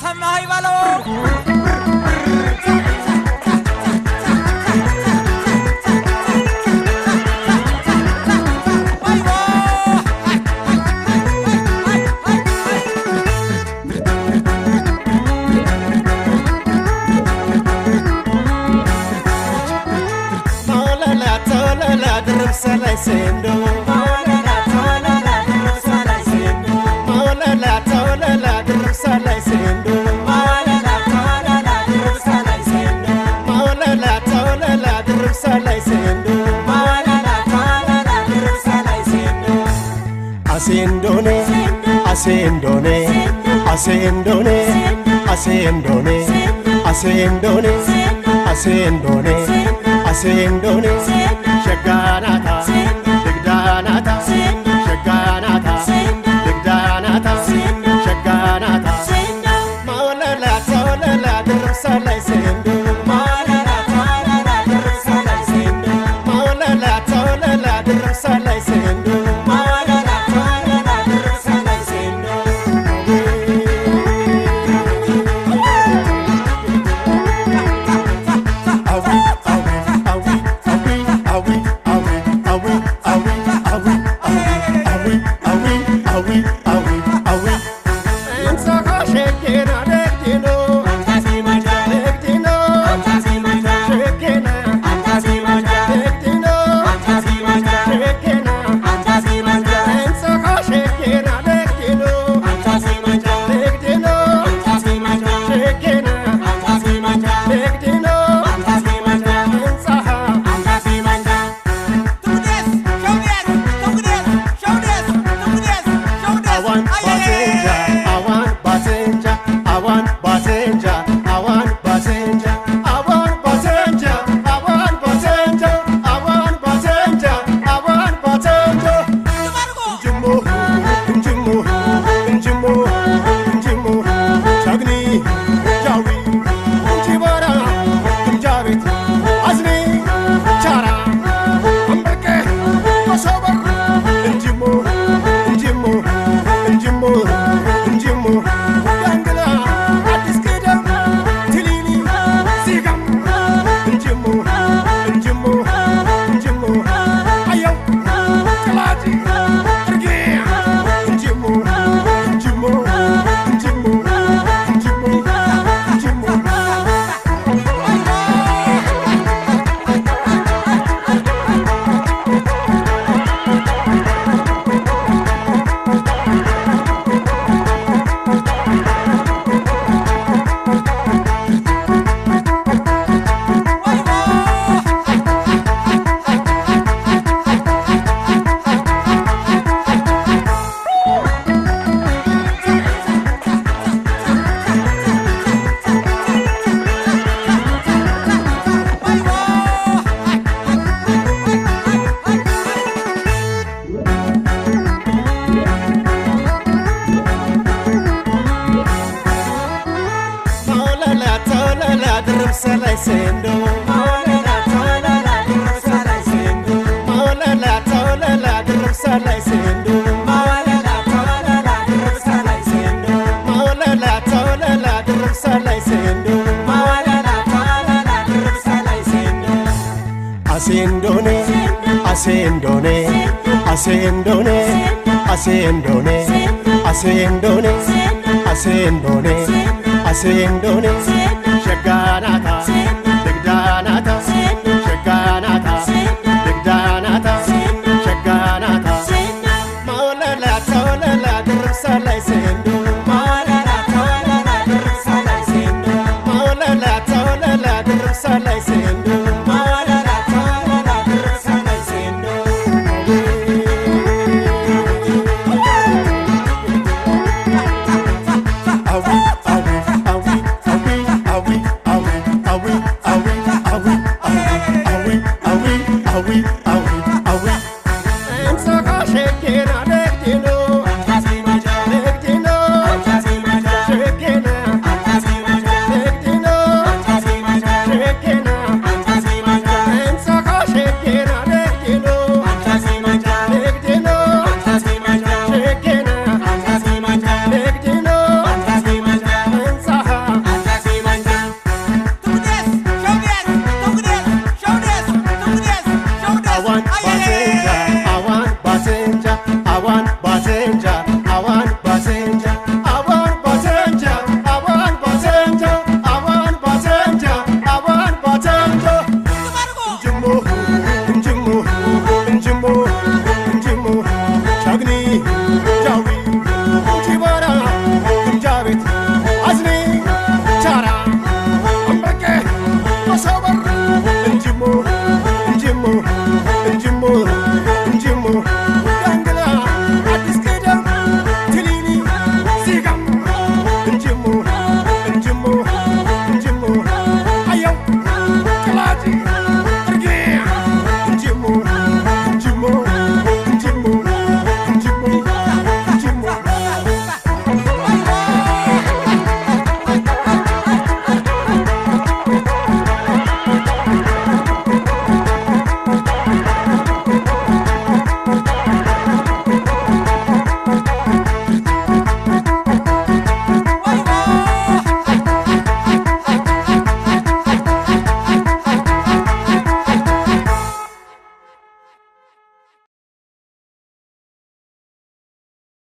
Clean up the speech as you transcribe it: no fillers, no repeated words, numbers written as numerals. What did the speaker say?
ሰማይ ባለው Salai sendo, ማወለላ ተወለላ ድርሰላይ ሲንዶ maulala taulala drum salai sendo, ማወለላ ተወለላ ድርሰላይ ሲንዶ maulala taulala drum salai sendo, ማወለላ ተወለላ ድርሰላይ ሲንዶ asendone, asendone, asendone, asendone, asendone, asendone, asendone, shaganata, digdanata, shaganata, digdanata, shaganata, maulala taulala drum salai sendo, ማወለላ ተወለላ ድርሰላይ ሲንዶ maulala taulala drum salai sendo. ማወለላ ተወለላ ድርሰላይ ሲንዶ Salai sendo, ማወለላ ተወለላ ድርሰላይ ሲንዶ maulala taulala drum salai sendo, ማወለላ ተወለላ ድርሰላይ ሲንዶ maulala taulala drum salai sendo, ማወለላ ተወለላ ድርሰላይ ሲንዶ asendone, asendone, asendone, asendone, asendone, asendone, asendone, shaganata.